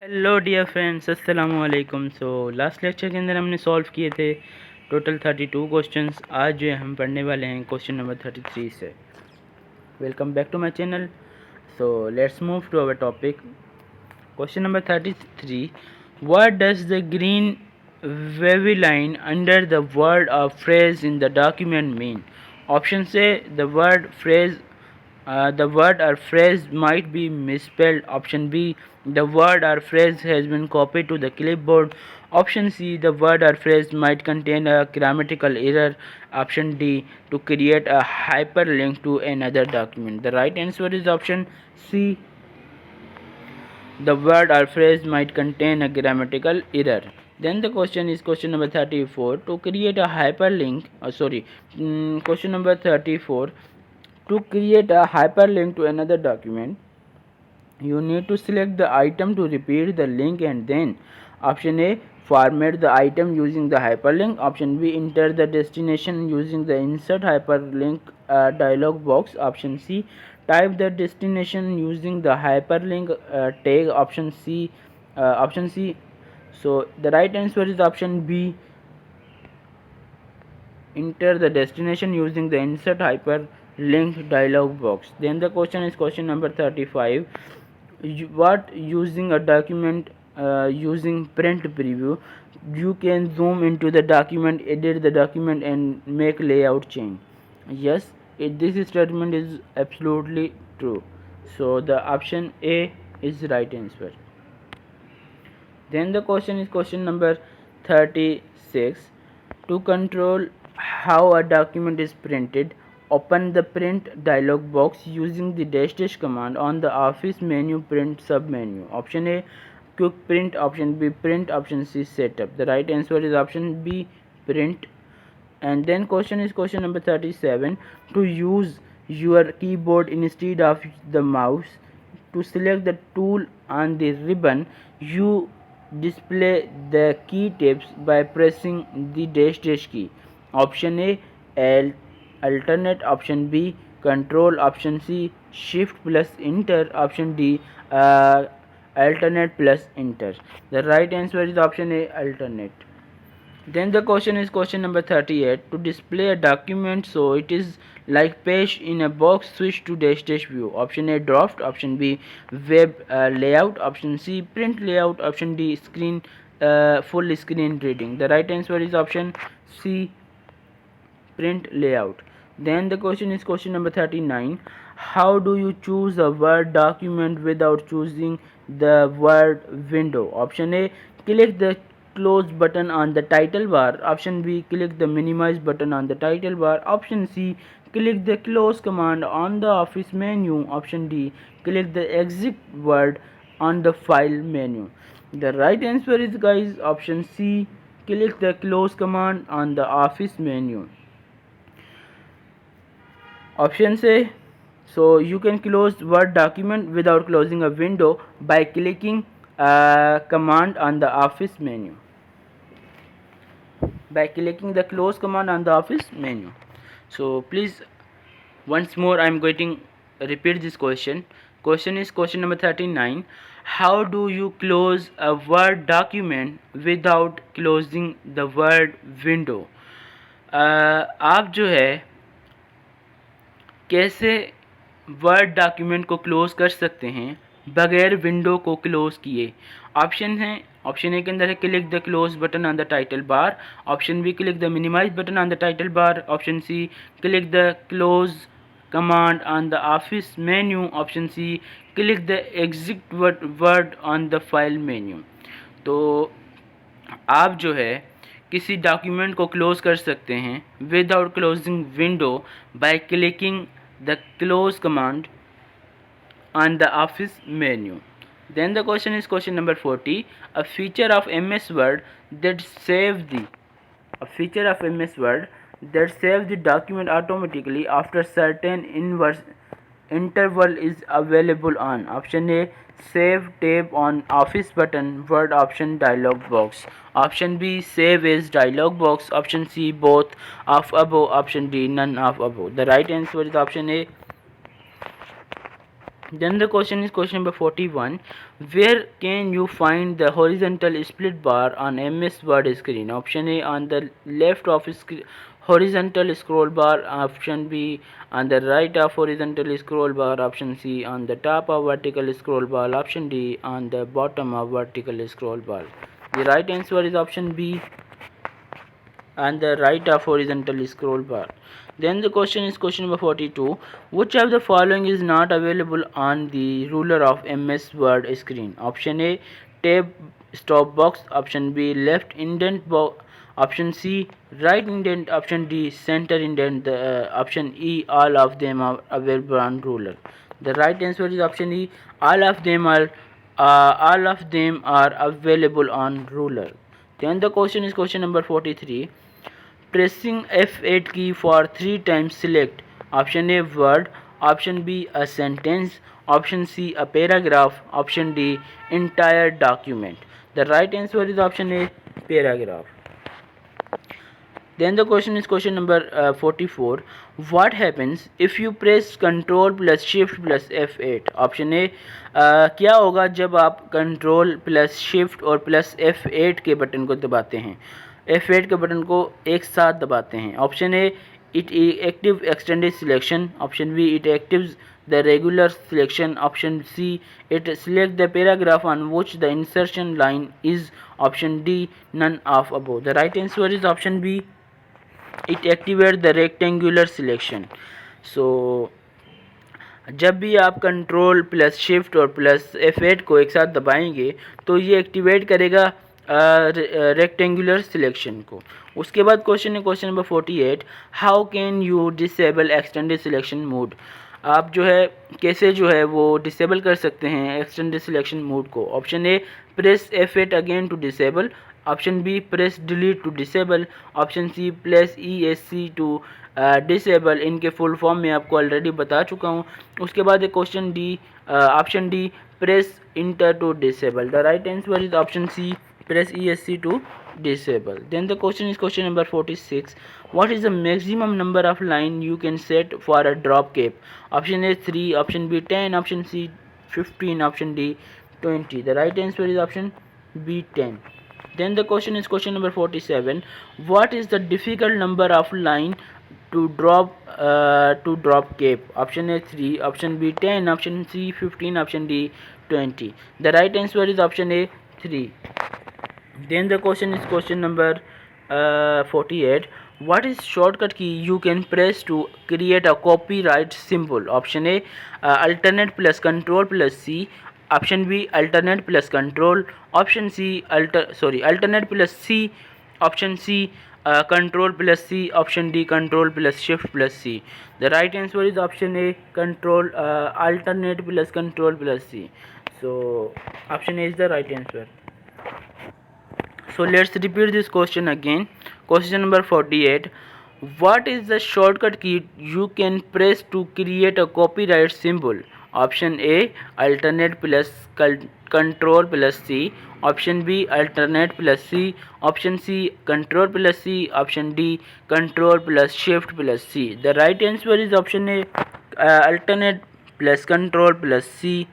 Hello dear friends, अस्सलाम वालेकुम। So last lecture के अंदर हमने सॉल्व किए थे टोटल 32 क्वेश्चंस। आज जो है हम पढ़ने वाले हैं क्वेश्चन नंबर 33 से। Welcome back to my channel. So let's move to our topic. Question number 33, what does the green wavy line under the word or phrase in the document mean? Option A, the word or phrase might be misspelled. Option B, the word or phrase has been copied to the clipboard. Option C, the word or phrase might contain a grammatical error. Option D, to create a hyperlink to another document. The right answer is option C, the word or phrase might contain a grammatical error. Then the question is question number 34. To create a hyperlink, question number 34. To create a hyperlink to another document, you need to select the item to repeat the link and then option A, format the item using the hyperlink. Option B, enter the destination using the insert hyperlink dialog box. Option C, type the destination using the hyperlink tag. Option C. So the right answer is option B, enter the destination using the insert hyperlink dialog box. Then the question is question number 35. What using a document using print preview, you can zoom into the document, edit the document and make layout change. Yes, this statement is absolutely true. So the option A is the right answer. Then the question is question number 36. To control how a document is printed, open the print dialog box using the dash command on the office menu print submenu. Option A, quick print. Option B, print. Option C, setup. The right answer is option B, print. And then question is question number 37. To use your keyboard instead of the mouse, to select the tool on the ribbon, you display the key tips by pressing the dash key. Option A, alternate. Option B, control. Option C, shift plus enter. Option D, alternate plus enter. The right answer is option A, alternate. Then the question is question number 38. To display a document so it is like page in a box, switch to dash view. Option A, draft. Option B, web layout. Option C, print layout. Option D, screen full screen reading. The right answer is option C, print layout. Then the question is question number 39. How do you choose a Word document without choosing the Word window? Option A, click the close button on the title bar. Option B, click the minimize button on the title bar. Option C, click the close command on the office menu. Option D, click the exit word on the file menu. The right answer is, guys, option C, click the close command on the office menu. Option A, so you can close Word document without closing a window by clicking a command on the office menu. By clicking the close command on the office menu. So please, once more I am going to repeat this question. Question is question number 39. How do you close a Word document without closing the Word window? आप जो है कैसे word document को close कर सकते हैं बगैर window को क्लोज किए? ऑप्शन है, ऑप्शन ए के अंदर है click the close button on the title bar. Option B, click the minimize button on the title bar. Option C, click the close command on the Office menu. Option C, click the exit Word on the file menu. तो आप जो है किसी document को close कर सकते हैं without closing window by clicking the close command on the office menu. Then the question is question number 40. A feature of MS Word that save the document automatically after certain interval is available on. Option A, save tab on office button Word option dialog box. Option B, save as dialog box. Option C, both of above. Option D, none of above. The right answer is option A, Then the question is question number 41. Where can you find the horizontal split bar on MS Word screen? Option A, on the left of horizontal scroll bar. Option B, on the right of horizontal scroll bar. Option C, on the top of vertical scroll bar. Option D, on the bottom of vertical scroll bar. The right answer is option B, and the right of horizontal scroll bar. Then the question is question number 42. Which of the following is not available on the ruler of MS Word screen? Option A, tab stop box. Option B, left indent box. Option C, right indent. Option D, center indent. Option E, all of them are available on ruler. The right answer is option E, all of them are available on ruler. Then the question is question number 43. Pressing F8 key for 3 times select option A word, option B a sentence, option C a paragraph, option D entire document. The right answer is option A, paragraph. Then the question is question number 44. What happens if you press Ctrl plus Shift plus F8? Option A, क्या होगा जब आप Ctrl plus Shift और plus F8 के button को दबाते हैं, F8 के बटन को एक साथ दबाते हैं. Option A, it active extended selection. Option B, it actives the regular selection. Option C, it select the paragraph on which the insertion line is. Option D, none of above. The right answer is option B, it activate the rectangular selection. So जब भी आप control plus shift और plus F8 को एक साथ दबाएंगे तो ये एक्टिवेट करेगा रेक्टेंगुलर सिलेक्शन को. उसके बाद क्वेश्चन है question number 48. How can you disable extended selection mode? आप जो है कैसे जो है वो डिसेबल कर सकते हैं एक्सटेंडेड सिलेक्शन मोड को. Option A, press F8 again to disable. Option B, press delete to disable. Option C, press ESC to disable. इनके फुल फॉर्म में आपको ऑलरेडी बता चुका हूँ. उसके बाद एक question D, option D, press enter to disable. The right answer is option C, press ESC to disable. Then the question is question number 46. What is the maximum number of line you can set for a drop cap? Option A 3, option B 10, option C 15, option D 20. The right answer is option B 10. Then the question is question number 47. What is the difficult number of line to drop cap? Option A 3, option B 10, option C 15, option D 20. The right answer is option A 3. Then the question is question number 48. What is shortcut key you can press to create a copyright symbol? Option A, alternate plus control plus C. Option B, alternate plus control. Option C, alternate plus C. Option C, control plus C. Option D, control plus shift plus C. The right answer is option A, control alternate plus control plus C. So option A is the right answer. So let's repeat this question again. Question number 48. What is the shortcut key you can press to create a copyright symbol? Option A, alternate plus control plus C. Option B, alternate plus C. Option C, control plus C. Option D, control plus shift plus C. The right answer is option A, alternate plus control plus C.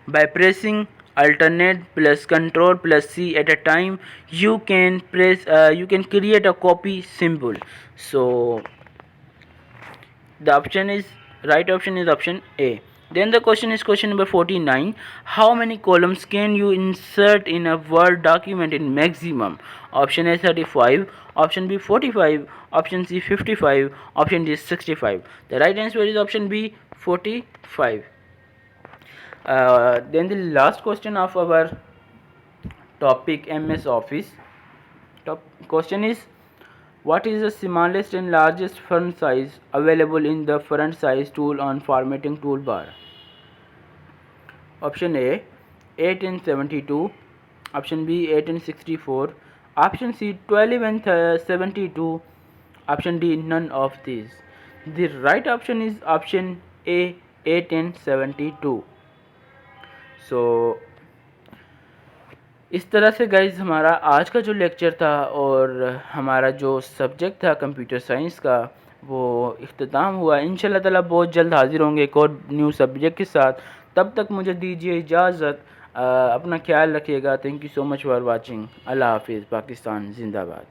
By pressing alternate plus control plus C at a time, you can create a copy symbol. So the right option is option A. Then the question is question number 49. How many columns can you insert in a Word document in maximum? Option A 35, option B 45, option C 55, option D 65. The right answer is option B 45. Then the last question of our topic MS Office. Question is, what is the smallest and largest font size available in the font size tool on formatting toolbar? Option A 8 and 72, option B 8 and 64, option C 12 and 72, option D none of these. The right option is option A 8 and 72. सो इस तरह से guys हमारा आज का जो lecture था और हमारा जो सब्जेक्ट था कंप्यूटर साइंस का वो इख्तिताम हुआ। इंशाल्लाह ताला बहुत जल्द हाजिर होंगे एक और न्यू सब्जेक्ट के साथ। तब तक मुझे दीजिए इजाज़त। अपना ख्याल रखिएगा। Thank you so much for watching. अल्लाह हाफिज़। पाकिस्तान जिंदाबाद।